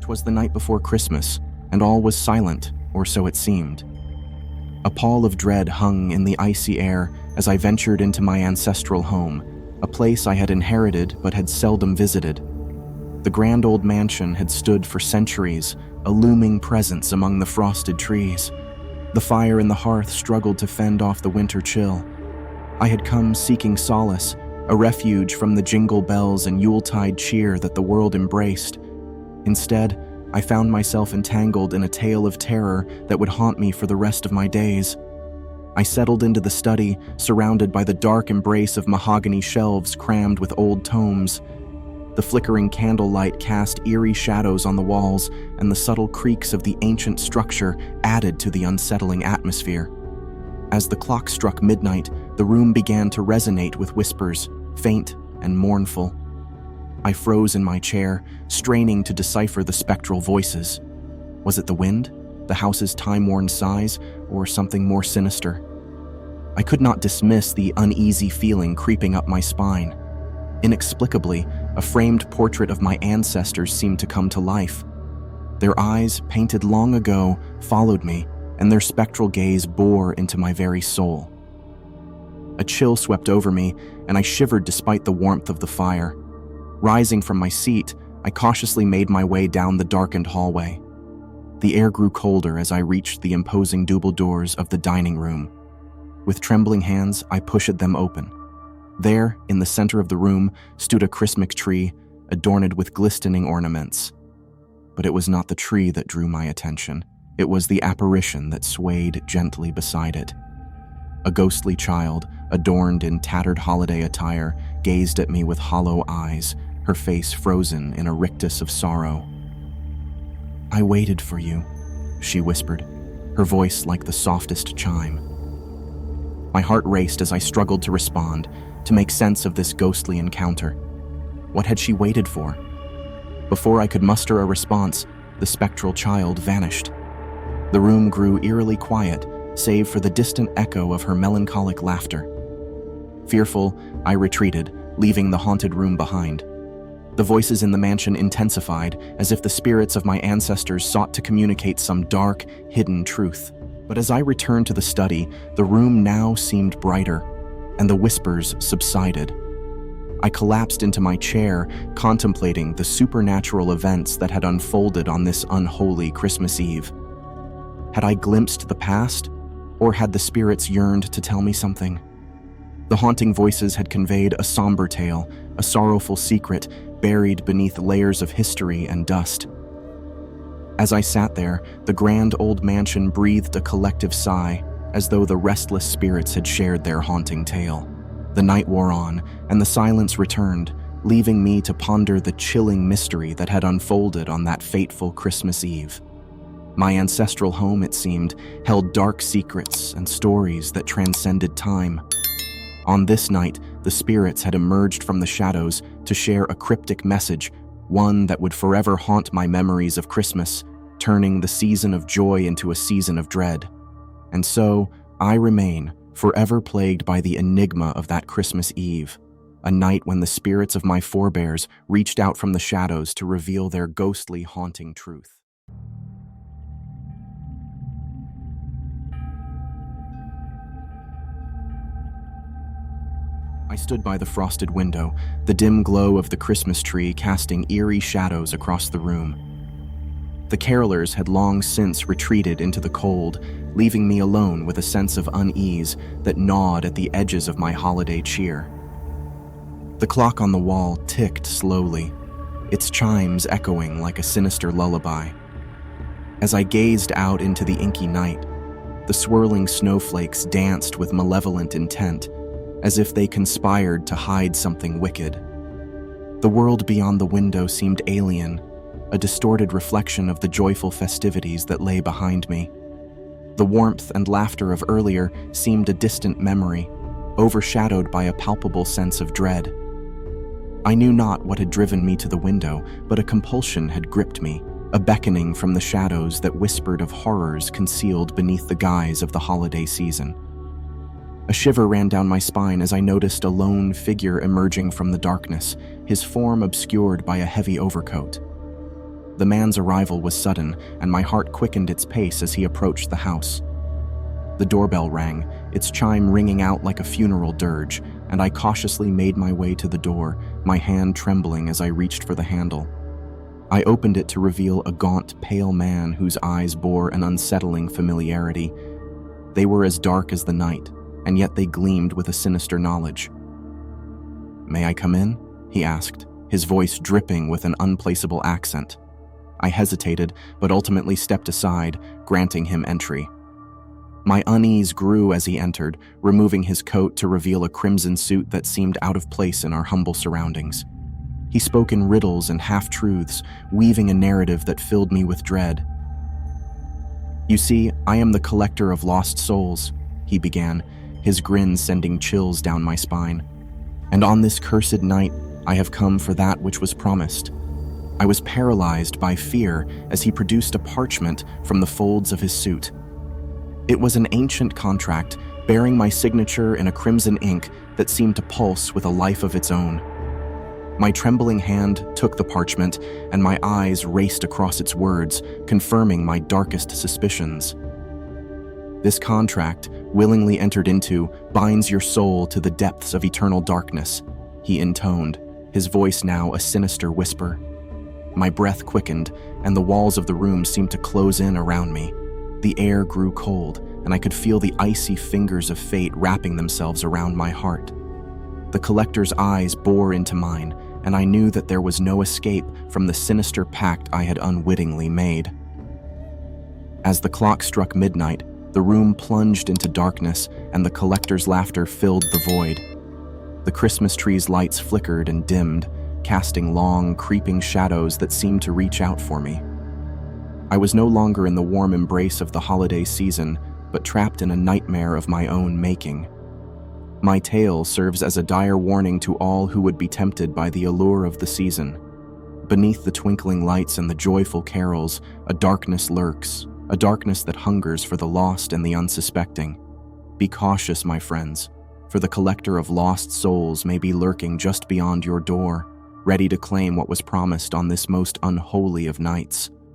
'Twas the night before Christmas, and all was silent, or so it seemed. A pall of dread hung in the icy air as I ventured into my ancestral home, a place I had inherited but had seldom visited. The grand old mansion had stood for centuries, a looming presence among the frosted trees. The fire in the hearth struggled to fend off the winter chill. I had come seeking solace, a refuge from the jingle bells and Yuletide cheer that the world embraced. Instead, I found myself entangled in a tale of terror that would haunt me for the rest of my days. I settled into the study, surrounded by the dark embrace of mahogany shelves crammed with old tomes. The flickering candlelight cast eerie shadows on the walls, and the subtle creaks of the ancient structure added to the unsettling atmosphere. As the clock struck midnight, the room began to resonate with whispers, faint and mournful. I froze in my chair, straining to decipher the spectral voices. Was it the wind, the house's time-worn sighs, or something more sinister? I could not dismiss the uneasy feeling creeping up my spine. Inexplicably, a framed portrait of my ancestors seemed to come to life. Their eyes, painted long ago, followed me, and their spectral gaze bore into my very soul. A chill swept over me, and I shivered despite the warmth of the fire. Rising from my seat, I cautiously made my way down the darkened hallway. The air grew colder as I reached the imposing double doors of the dining room. With trembling hands, I pushed them open. There, in the center of the room, stood a Christmas tree, adorned with glistening ornaments. But it was not the tree that drew my attention. It was the apparition that swayed gently beside it. A ghostly child, adorned in tattered holiday attire, gazed at me with hollow eyes, her face frozen in a rictus of sorrow. "I waited for you," she whispered, her voice like the softest chime. My heart raced as I struggled to respond, to make sense of this ghostly encounter. What had she waited for? Before I could muster a response, the spectral child vanished. The room grew eerily quiet, save for the distant echo of her melancholic laughter. Fearful, I retreated, leaving the haunted room behind. The voices in the mansion intensified, as if the spirits of my ancestors sought to communicate some dark, hidden truth. But as I returned to the study, the room now seemed brighter, and the whispers subsided. I collapsed into my chair, contemplating the supernatural events that had unfolded on this unholy Christmas Eve. Had I glimpsed the past, or had the spirits yearned to tell me something? The haunting voices had conveyed a somber tale, a sorrowful secret buried beneath layers of history and dust. As I sat there, the grand old mansion breathed a collective sigh, as though the restless spirits had shared their haunting tale. The night wore on, and the silence returned, leaving me to ponder the chilling mystery that had unfolded on that fateful Christmas Eve. My ancestral home, it seemed, held dark secrets and stories that transcended time. On this night, the spirits had emerged from the shadows to share a cryptic message, one that would forever haunt my memories of Christmas, turning the season of joy into a season of dread. And so, I remain, forever plagued by the enigma of that Christmas Eve, a night when the spirits of my forebears reached out from the shadows to reveal their ghostly, haunting truth. I stood by the frosted window, the dim glow of the Christmas tree casting eerie shadows across the room. The carolers had long since retreated into the cold, leaving me alone with a sense of unease that gnawed at the edges of my holiday cheer. The clock on the wall ticked slowly, its chimes echoing like a sinister lullaby. As I gazed out into the inky night, the swirling snowflakes danced with malevolent intent, as if they conspired to hide something wicked. The world beyond the window seemed alien, a distorted reflection of the joyful festivities that lay behind me. The warmth and laughter of earlier seemed a distant memory, overshadowed by a palpable sense of dread. I knew not what had driven me to the window, but a compulsion had gripped me, a beckoning from the shadows that whispered of horrors concealed beneath the guise of the holiday season. A shiver ran down my spine as I noticed a lone figure emerging from the darkness, his form obscured by a heavy overcoat. The man's arrival was sudden, and my heart quickened its pace as he approached the house. The doorbell rang, its chime ringing out like a funeral dirge, and I cautiously made my way to the door, my hand trembling as I reached for the handle. I opened it to reveal a gaunt, pale man whose eyes bore an unsettling familiarity. They were as dark as the night, and yet they gleamed with a sinister knowledge. "May I come in?" he asked, his voice dripping with an unplaceable accent. I hesitated, but ultimately stepped aside, granting him entry. My unease grew as he entered, removing his coat to reveal a crimson suit that seemed out of place in our humble surroundings. He spoke in riddles and half-truths, weaving a narrative that filled me with dread. "You see, I am the collector of lost souls," he began, his grin sending chills down my spine. "And on this cursed night, I have come for that which was promised." I was paralyzed by fear as he produced a parchment from the folds of his suit. It was an ancient contract, bearing my signature in a crimson ink that seemed to pulse with a life of its own. My trembling hand took the parchment, and my eyes raced across its words, confirming my darkest suspicions. "This contract, willingly entered into, binds your soul to the depths of eternal darkness," he intoned, his voice now a sinister whisper. My breath quickened, and the walls of the room seemed to close in around me. The air grew cold, and I could feel the icy fingers of fate wrapping themselves around my heart. The collector's eyes bore into mine, and I knew that there was no escape from the sinister pact I had unwittingly made. As the clock struck midnight, the room plunged into darkness, and the collector's laughter filled the void. The Christmas tree's lights flickered and dimmed, casting long, creeping shadows that seemed to reach out for me. I was no longer in the warm embrace of the holiday season, but trapped in a nightmare of my own making. My tale serves as a dire warning to all who would be tempted by the allure of the season. Beneath the twinkling lights and the joyful carols, a darkness lurks, a darkness that hungers for the lost and the unsuspecting. Be cautious, my friends, for the collector of lost souls may be lurking just beyond your door, ready to claim what was promised on this most unholy of nights.